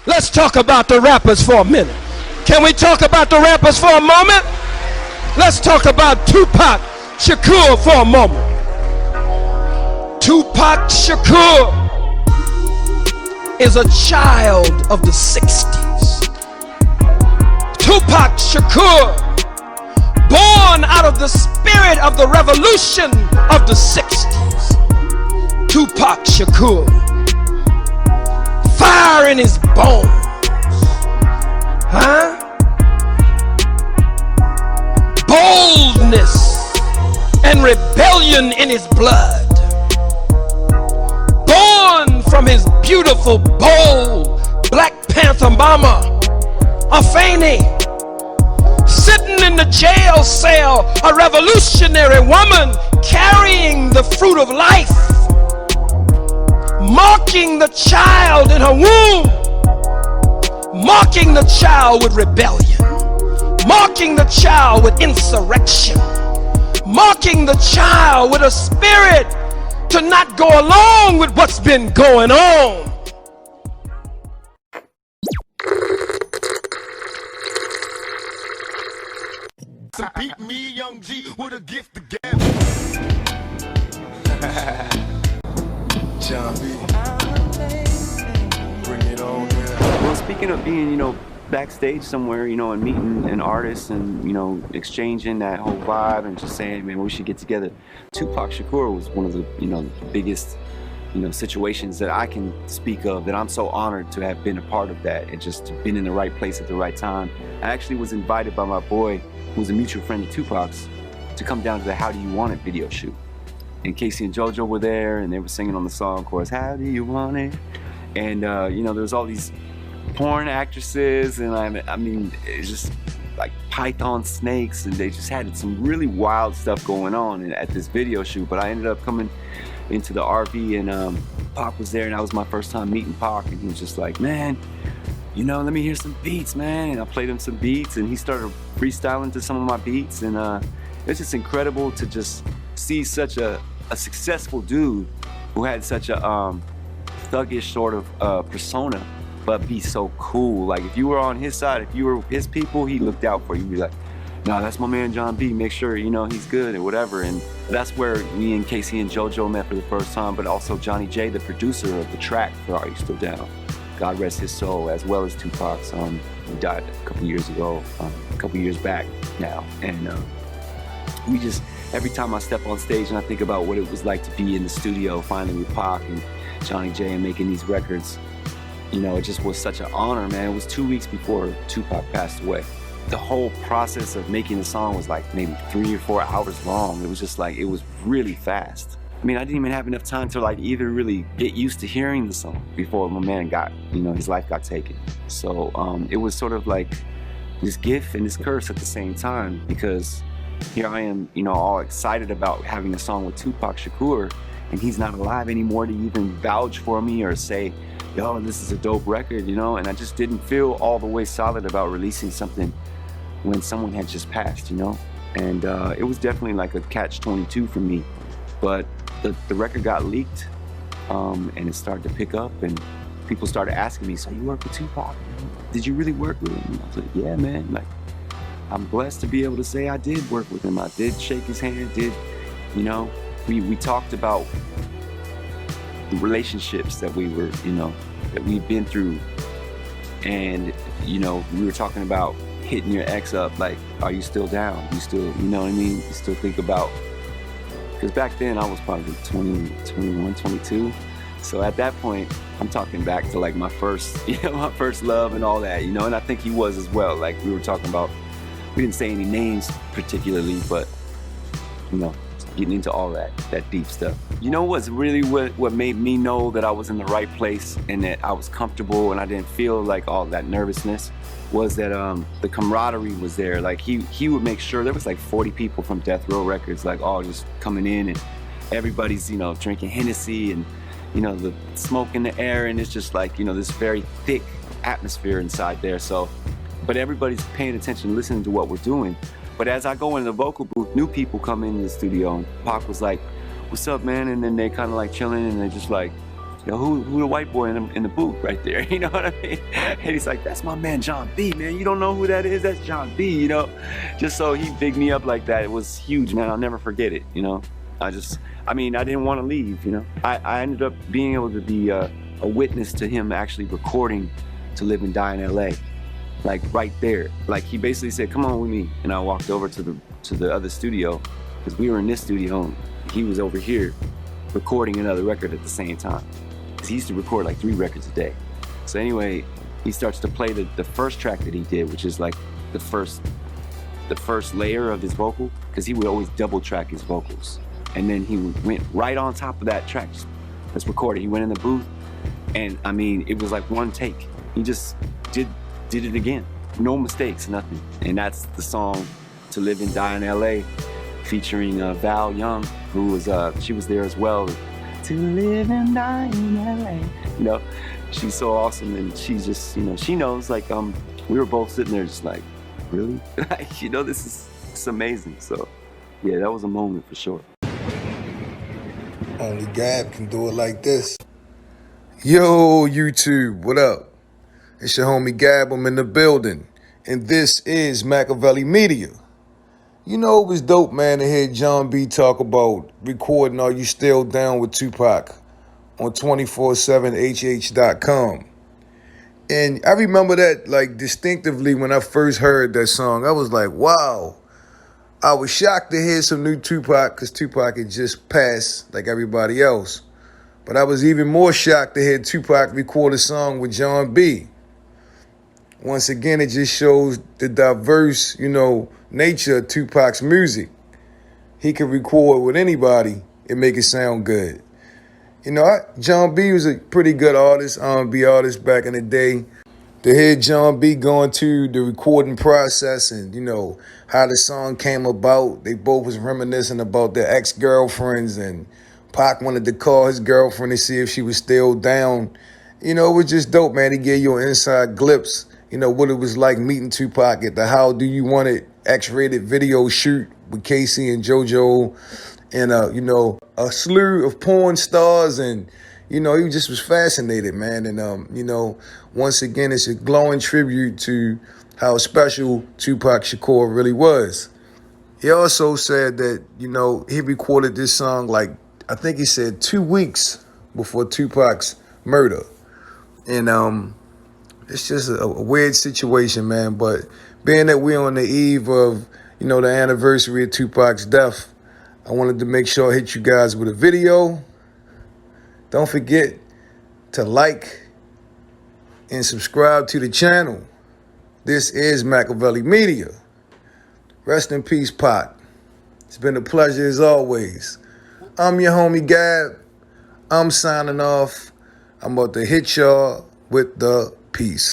Let's talk about the rappers for a minute. Can we talk about the rappers for a moment? Let's talk about Tupac Shakur for a moment. Tupac Shakur is a child of the 60s. Tupac Shakur, born out of the spirit of the revolution of the 60s. Tupac Shakur, fire in his bones, boldness and rebellion in his blood. Born from his beautiful, bold Black Panther mama, Afeni, sitting in the jail cell, a revolutionary woman carrying the fruit of life, marking the child in her womb, marking the child with rebellion, marking the child with insurrection, marking the child with a spirit to not go along with what's been going on. Beat me, Young G, with a gift to give. John B. Bring it on, man. Well, speaking of being, backstage somewhere, and meeting an artist and, exchanging that whole vibe and just saying, man, we should get together. Tupac Shakur was one of the, biggest, situations that I can speak of, that I'm so honored to have been a part of that and just been in the right place at the right time. I actually was invited by my boy, who's a mutual friend of Tupac's, to come down to the How Do You Want It video shoot. And Casey and JoJo were there, and they were singing on the song chorus, How Do You Want It? And, there was all these porn actresses, and I mean, it's just like python snakes, and they just had some really wild stuff going on at this video shoot. But I ended up coming into the RV, and Pac was there, and that was my first time meeting Pac, and he was just like, man, let me hear some beats, man. And I played him some beats, and he started freestyling to some of my beats, and it's just incredible to just see such a successful dude who had such a thuggish sort of persona, but be so cool. Like, if you were on his side, if you were his people, he looked out for you. He'd be like, no, that's my man John B, make sure he's good or whatever. And that's where me and Casey and JoJo met for the first time, but also Johnny J, the producer of the track for Are You Still Down? God rest his soul, as well as Tupac's. He died a couple years ago, a couple years back now. And we just, every time I step on stage and I think about what it was like to be in the studio finally with Pac and Johnny J and making these records, it just was such an honor, man. It was 2 weeks before Tupac passed away. The whole process of making the song was like maybe 3 or 4 hours long. It was just like, it was really fast. I mean, I didn't even have enough time to either really get used to hearing the song before my man got, his life got taken. So it was sort of like this gift and this curse at the same time, because here I am, all excited about having a song with Tupac Shakur, and he's not alive anymore to even vouch for me or say, yo, this is a dope record, and I just didn't feel all the way solid about releasing something when someone had just passed, and it was definitely like a catch-22 for me. But the record got leaked, and it started to pick up, and people started asking me, so you work with Tupac? Did you really work with him? I was like, yeah, man. Like, I'm blessed to be able to say I did work with him. I did shake his hand, we talked about the relationships that we were, that we've been through. And, we were talking about hitting your ex up, like, are you still down? You still, you know what I mean? You still think about, because back then I was probably 20, 21, 22. So at that point, I'm talking back to like my first, my first love and all that, and I think he was as well. Like, we were talking about, we didn't say any names particularly, but, getting into all that deep stuff. What's really what made me know that I was in the right place and that I was comfortable and I didn't feel like all that nervousness was that the camaraderie was there. Like, he would make sure there was like 40 people from Death Row Records, like, all just coming in, and everybody's, drinking Hennessy, and, the smoke in the air, and it's just like, this very thick atmosphere inside there. So, but everybody's paying attention, listening to what we're doing. But as I go in the vocal booth, new people come into the studio, and Pac was like, what's up, man? And then they kind of like chilling, and they're just like, yo, who the white boy in the booth right there? You know what I mean? And he's like, that's my man John B, man. You don't know who that is? That's John B, you know? Just so he bigged me up like that, it was huge, man. I'll never forget it, you know? I didn't want to leave, you know? I ended up being able to be a witness to him actually recording To Live and Die in LA. Like right there. Like he basically said, come on with me. And I walked over to the other studio, because we were in this studio and he was over here recording another record at the same time. Because he used to record like 3 records a day. So anyway, he starts to play the first track that he did, which is like the first layer of his vocal, because he would always double track his vocals. And then he went right on top of that track that's recorded. He went in the booth, and I mean, it was like one take. He just did it again. No mistakes, nothing. And that's the song To Live and Die in LA, featuring Val Young, who was, she was there as well. To live and die in LA. You know, she's so awesome, and she's just, you know, she knows, like, we were both sitting there just like, really? Like, you know, it's amazing. So, yeah, that was a moment for sure. Only Gab can do it like this. Yo, YouTube, what up? It's your homie Gab, I'm in the building. And this is Machiavelli Media. You know, it was dope, man, to hear John B talk about recording Are You Still Down with Tupac on 247hh.com. And I remember that, like, distinctively when I first heard that song. I was like, wow. I was shocked to hear some new Tupac, because Tupac had just passed like everybody else. But I was even more shocked to hear Tupac record a song with John B. Once again, it just shows the diverse, you know, nature of Tupac's music. He could record with anybody and make it sound good. You know, John B was a pretty good artist, R&B artist back in the day. To hear John B going to the recording process and, you know, how the song came about. They both was reminiscing about their ex-girlfriends, and Pac wanted to call his girlfriend to see if she was still down. You know, it was just dope, man. He gave you an inside glimpse, you know, what it was like meeting Tupac at the How Do You Want It X-rated video shoot with Casey and JoJo and, you know, a slew of porn stars. And, you know, he just was fascinated, man. And, you know, once again, it's a glowing tribute to how special Tupac Shakur really was. He also said that, you know, he recorded this song, like, I think he said 2 weeks before Tupac's murder. And it's just a weird situation, man. But being that we're on the eve of, you know, the anniversary of Tupac's death, I wanted to make sure I hit you guys with a video. Don't forget to like and subscribe to the channel. This is Machiavelli Media. Rest in peace, Pac. It's been a pleasure as always. I'm your homie Gab. I'm signing off. I'm about to hit y'all with the peace.